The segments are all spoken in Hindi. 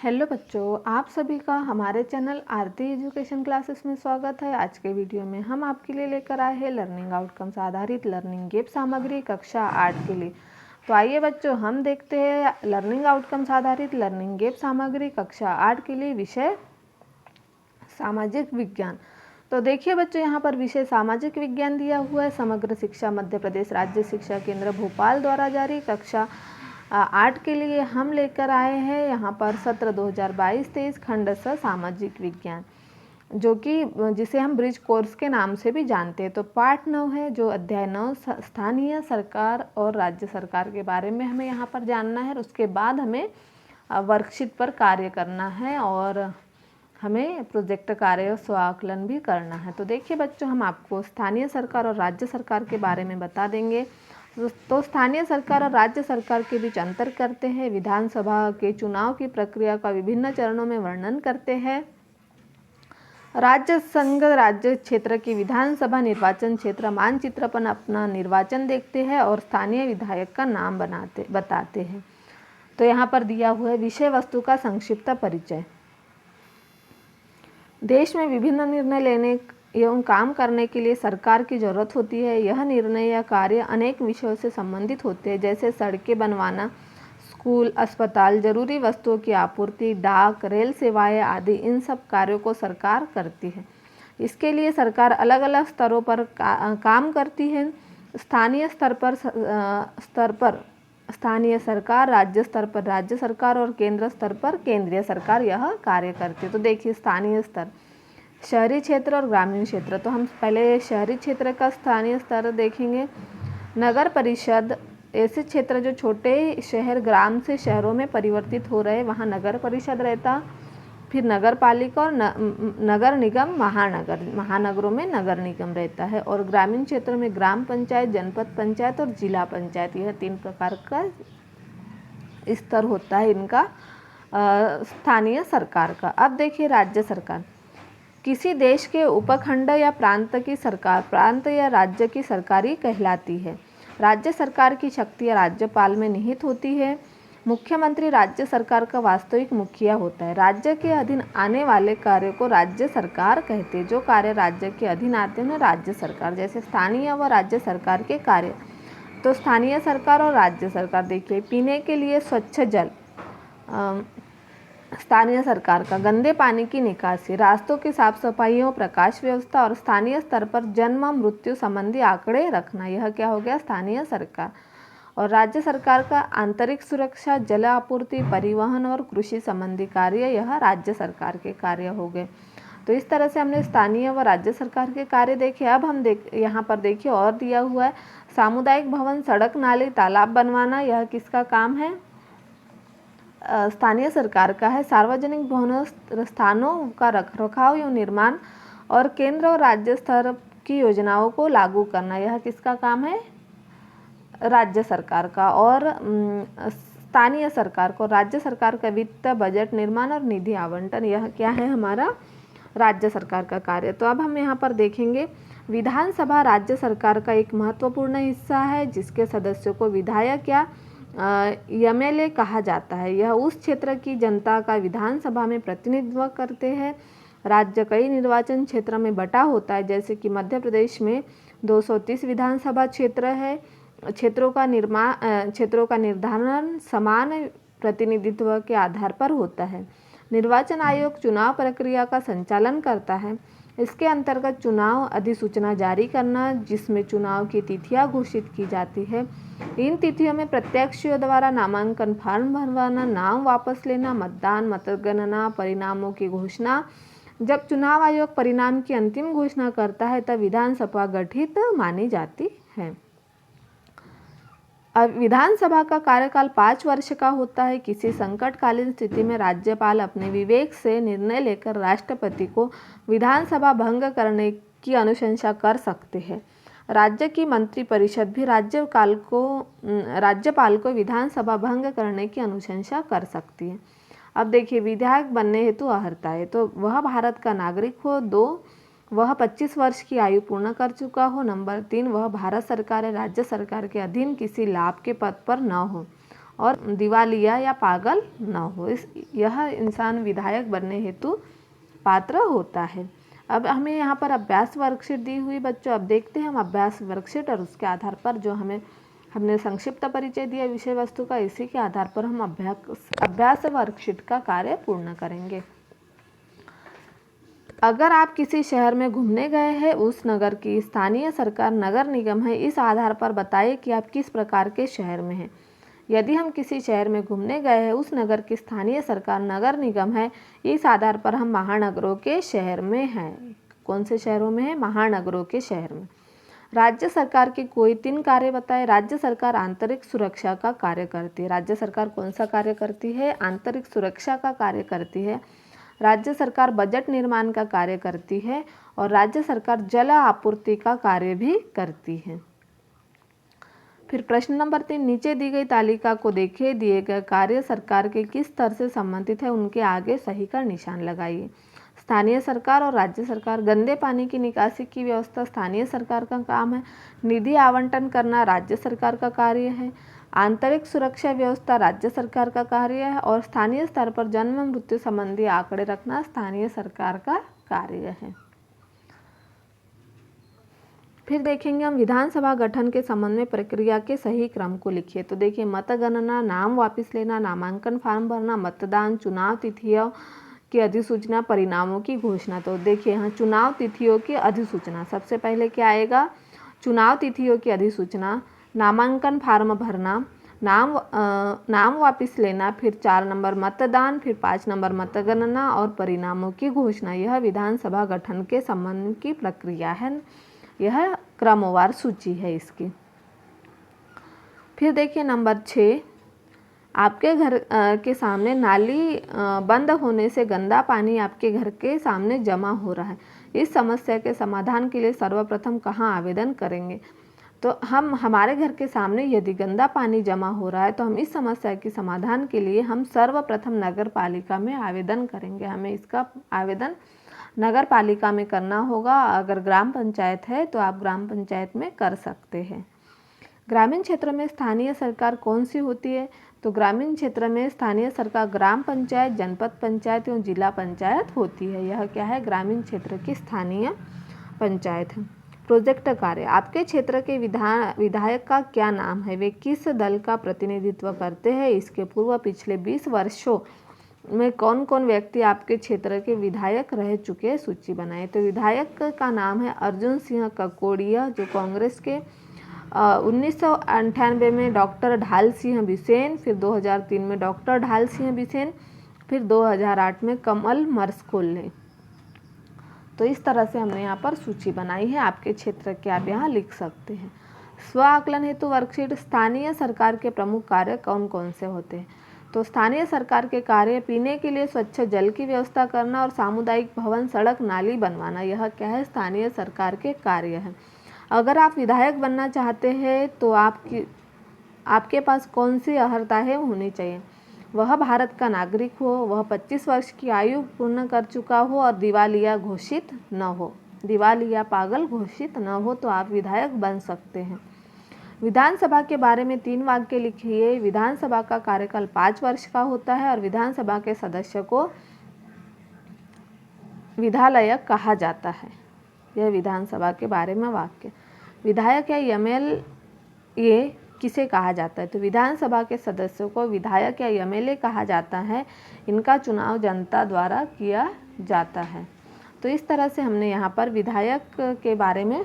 हेलो बच्चों, आप सभी का हमारे चैनल आरती एजुकेशन क्लासेस में स्वागत है। आज के वीडियो में हम आपके लिए लेकर आए हैं लर्निंग आउटकम्स आधारित लर्निंग गेप सामग्री कक्षा 8 के लिए। तो आइए बच्चों, हम देखते हैं लर्निंग आउटकम्स आधारित लर्निंग गेप सामग्री कक्षा 8 के लिए विषय सामाजिक विज्ञान। तो देखिए बच्चों, यहाँ पर विषय सामाजिक विज्ञान दिया हुआ है। समग्र शिक्षा मध्य प्रदेश राज्य शिक्षा केंद्र भोपाल द्वारा जारी कक्षा 8 के लिए हम लेकर आए हैं यहाँ पर सत्र 2022-23 खंड स सामाजिक विज्ञान, जो कि जिसे हम ब्रिज कोर्स के नाम से भी जानते हैं। तो पाठ 9 है, जो अध्याय 9 स्थानीय सरकार और राज्य सरकार के बारे में हमें यहाँ पर जानना है। और उसके बाद हमें वर्कशीट पर कार्य करना है और हमें प्रोजेक्ट कार्य और स्वाकलन भी करना है। तो देखिए बच्चों, हम आपको स्थानीय सरकार और राज्य सरकार के बारे में बता देंगे। तो स्थानीय सरकार और राज्य सरकार के बीच अंतर करते हैं, विधानसभा के चुनाव की प्रक्रिया का विभिन्न चरणों में वर्णन करते हैं, राज्य संघ राज्य क्षेत्र की विधानसभा निर्वाचन क्षेत्र मानचित्र पर अपना निर्वाचन देखते हैं और स्थानीय विधायक का नाम बताते हैं। तो यहाँ पर दिया हुआ है विषय वस्तु का संक्षिप्त परिचय। देश में विभिन्न निर्णय लेने एवं काम करने के लिए सरकार की जरूरत होती है। यह निर्णय या कार्य अनेक विषयों से संबंधित होते हैं, जैसे सड़कें बनवाना, स्कूल, अस्पताल, जरूरी वस्तुओं की आपूर्ति, डाक, रेल सेवाएं आदि। इन सब कार्यों को सरकार करती है। इसके लिए सरकार अलग अलग स्तरों पर काम करती है। स्थानीय स्तर पर स्थानीय सरकार, राज्य स्तर पर राज्य सरकार और केंद्र स्तर पर केंद्रीय सरकार यह कार्य करती है। तो देखिए, स्थानीय स्तर, शहरी क्षेत्र और ग्रामीण क्षेत्र। तो हम पहले शहरी क्षेत्र का स्थानीय स्तर देखेंगे। नगर परिषद, ऐसे क्षेत्र जो छोटे शहर ग्राम से शहरों में परिवर्तित हो रहे, वहाँ नगर परिषद रहता। फिर नगर पालिका और नगर निगम, महानगरों में नगर निगम रहता है। और ग्रामीण क्षेत्र में ग्राम पंचायत, जनपद पंचायत और जिला पंचायत, यह 3 प्रकार का स्तर होता है इनका स्थानीय सरकार का। अब देखिए राज्य सरकार। किसी देश के उपखंड या प्रांत की सरकार प्रांत या राज्य की सरकारी कहलाती है। राज्य सरकार की शक्तियाँ राज्यपाल में निहित होती है। मुख्यमंत्री राज्य सरकार का वास्तविक मुखिया होता है। राज्य के अधीन आने वाले कार्य को राज्य सरकार कहते हैं। जो कार्य राज्य के अधीन आते हैं राज्य सरकार, जैसे स्थानीय व राज्य सरकार के कार्य। तो स्थानीय सरकार और राज्य सरकार, देखिए पीने के लिए स्वच्छ जल स्थानीय सरकार का, गंदे पानी की निकासी, रास्तों की साफ सफाई और प्रकाश व्यवस्था और स्थानीय स्तर पर जन्म मृत्यु संबंधी आंकड़े रखना, यह क्या हो गया स्थानीय सरकार। और राज्य सरकार का आंतरिक सुरक्षा, जल आपूर्ति, परिवहन और कृषि संबंधी कार्य, यह राज्य सरकार के कार्य हो गए। तो इस तरह से हमने स्थानीय व राज्य सरकार के कार्य देखे। अब हम यहाँ पर देखिए और दिया हुआ है सामुदायिक भवन, सड़क, नाली, तालाब बनवाना, यह किसका काम है? स्थानीय सरकार का है। सार्वजनिक भवनों स्थानों का रखरखाव एवं निर्माण और केंद्र और राज्य स्तर की योजनाओं को लागू करना, यह किसका काम है? राज्य सरकार का। और स्थानीय सरकार को, राज्य सरकार का वित्त, बजट निर्माण और निधि आवंटन, यह क्या है? हमारा राज्य सरकार का कार्य। तो अब हम यहाँ पर देखेंगे विधानसभा राज्य सरकार का एक महत्वपूर्ण हिस्सा है, जिसके सदस्यों को विधायक या एमएलए कहा जाता है। यह उस क्षेत्र की जनता का विधानसभा में प्रतिनिधित्व करते हैं। राज्य कई निर्वाचन क्षेत्र में बटा होता है, जैसे कि मध्य प्रदेश में 230 विधानसभा क्षेत्र है। क्षेत्रों का निर्धारण समान प्रतिनिधित्व के आधार पर होता है। निर्वाचन आयोग चुनाव प्रक्रिया का संचालन करता है। इसके अंतर्गत चुनाव अधिसूचना जारी करना, जिसमें चुनाव की तिथियां घोषित की जाती है। इन तिथियों में प्रत्याशियों द्वारा नामांकन फॉर्म भरवाना, नाम वापस लेना, मतदान, मतगणना, परिणामों की घोषणा। जब चुनाव आयोग परिणाम की अंतिम घोषणा करता है, तब विधानसभा गठित मानी जाती है। अब विधानसभा का कार्यकाल 5 वर्ष का होता है। किसी संकटकालीन स्थिति में राज्यपाल अपने विवेक से निर्णय लेकर राष्ट्रपति को विधानसभा भंग करने की अनुशंसा कर सकते हैं। राज्य की मंत्रिपरिषद भी राज्यपाल को विधानसभा भंग करने की अनुशंसा कर सकती है। अब देखिए, विधायक बनने हेतु अर्हता है। तो वह भारत का नागरिक हो। 2, वह 25 वर्ष की आयु पूर्ण कर चुका हो। नंबर 3, वह भारत सरकार या राज्य सरकार के अधीन किसी लाभ के पद पर न हो। और दिवालिया या पागल न हो। यह इंसान विधायक बनने हेतु पात्र होता है। अब हमें यहाँ पर अभ्यास वर्कशीट दी हुई बच्चों, अब देखते हैं हम अभ्यास वर्कशीट और उसके आधार पर जो हमने संक्षिप्त परिचय दिया विषय वस्तु का, इसी के आधार पर हम अभ्यास वर्कशीट का कार्य पूर्ण करेंगे। अगर आप किसी शहर में घूमने गए हैं, उस नगर की स्थानीय सरकार नगर निगम है, इस आधार पर बताइए कि आप किस प्रकार के शहर में हैं। यदि हम किसी शहर में घूमने गए हैं, उस नगर की स्थानीय सरकार नगर निगम है, इस आधार पर हम महानगरों के शहर में हैं। कौन से शहरों में है? महानगरों के शहर में। राज्य सरकार के कोई 3 कार्य बताएं। राज्य सरकार आंतरिक सुरक्षा का कार्य करती है। राज्य सरकार कौन सा कार्य करती है? आंतरिक सुरक्षा का कार्य करती है। राज्य सरकार बजट निर्माण का कार्य करती है और राज्य सरकार जल आपूर्ति का कार्य भी करती है। फिर प्रश्न नंबर 3, नीचे दी गई तालिका को देखिए, दिए गए कार्य सरकार के किस स्तर से संबंधित है, उनके आगे सही का निशान लगाइए। स्थानीय सरकार और राज्य सरकार। गंदे पानी की निकासी की व्यवस्था स्थानीय सरकार का काम है। निधि आवंटन करना राज्य सरकार का कार्य है। आंतरिक सुरक्षा व्यवस्था राज्य सरकार का कार्य है और स्थानीय स्तर पर जन्म मृत्यु संबंधी आंकड़े रखना स्थानीय सरकार का कार्य है। फिर देखेंगे हम विधानसभा गठन के संबंध में प्रक्रिया के सही क्रम को लिखिए। तो देखिए, मतगणना, नाम वापस लेना, नामांकन फार्म भरना, मतदान, चुनाव तिथियों की अधिसूचना, परिणामों की घोषणा। तो देखिए यहाँ चुनाव तिथियों की अधिसूचना, सबसे पहले क्या आएगा? चुनाव तिथियों की अधिसूचना, नामांकन फार्म भरना, नाम वापस लेना, फिर 4 नंबर मतदान, फिर 5 नंबर मतगणना और परिणामों की घोषणा। यह विधानसभा गठन के संबंध की प्रक्रिया है। यह क्रमवार सूची है इसकी। फिर देखिए नंबर 6, आपके घर के सामने नाली बंद होने से गंदा पानी आपके घर के सामने जमा हो रहा है। इस समस्या के समाधान के लिए सर्वप्रथम कहाँ आवेदन करेंगे? तो हम हमारे घर के सामने यदि गंदा पानी जमा हो रहा है तो हम इस समस्या के समाधान के लिए हम सर्वप्रथम नगर पालिका में आवेदन करेंगे। हमें इसका आवेदन नगर पालिका में करना होगा। अगर ग्राम पंचायत है तो आप ग्राम पंचायत में कर सकते हैं। ग्रामीण क्षेत्र में स्थानीय सरकार कौन सी होती है? तो ग्रामीण क्षेत्र में स्थानीय सरकार ग्राम पंचायत, जनपद पंचायत एवं जिला पंचायत होती है। यह क्या है? ग्रामीण क्षेत्र की स्थानीय पंचायत है। प्रोजेक्ट कार्य, आपके क्षेत्र के विधायक का क्या नाम है? वे किस दल का प्रतिनिधित्व करते हैं? इसके पूर्व पिछले 20 वर्षों में कौन कौन व्यक्ति आपके क्षेत्र के विधायक रह चुके हैं, सूची बनाएं। तो विधायक का नाम है अर्जुन सिंह ककोड़िया, जो कांग्रेस के 1998 में डॉक्टर ढाल सिंह बिसेन, फिर 2003 में डॉक्टर ढाल सिंह बिसेन, फिर 2008 में कमल मर्सकोल्ले। तो इस तरह से हमने यहाँ पर सूची बनाई है। आपके क्षेत्र के आप यहाँ लिख सकते हैं। स्व आकलन हेतु वर्कशीट, स्थानीय सरकार के प्रमुख कार्य कौन कौन से होते हैं? तो स्थानीय सरकार के कार्य पीने के लिए स्वच्छ जल की व्यवस्था करना और सामुदायिक भवन, सड़क, नाली बनवाना। यह क्या है? स्थानीय सरकार के कार्य है। अगर आप विधायक बनना चाहते हैं तो आपके पास कौन सी अर्हताएं होनी चाहिए? वह भारत का नागरिक हो, वह 25 वर्ष की आयु पूर्ण कर चुका हो और दिवालिया घोषित न हो। दिवालिया पागल घोषित न हो तो आप विधायक बन सकते हैं। विधानसभा के बारे में 3 वाक्य लिखिए। विधानसभा का कार्यकाल 5 वर्ष का होता है और विधानसभा के सदस्य को विधायक कहा जाता है। यह विधानसभा के बारे में वाक्य। विधायक या एमएलए किसे कहा जाता है? तो विधानसभा के सदस्यों को विधायक या एमएलए कहा जाता है। इनका चुनाव जनता द्वारा किया जाता है। तो इस तरह से हमने यहाँ पर विधायक के बारे में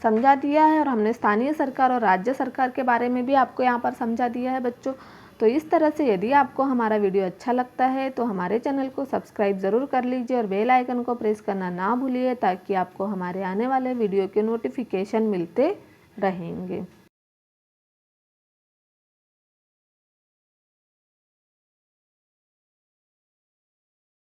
समझा दिया है और हमने स्थानीय सरकार और राज्य सरकार के बारे में भी आपको यहाँ पर समझा दिया है बच्चों। तो इस तरह से यदि आपको हमारा वीडियो अच्छा लगता है तो हमारे चैनल को सब्सक्राइब ज़रूर कर लीजिए और बेल आइकन को प्रेस करना ना भूलिए, ताकि आपको हमारे आने वाले वीडियो के नोटिफिकेशन मिलते रहेंगे।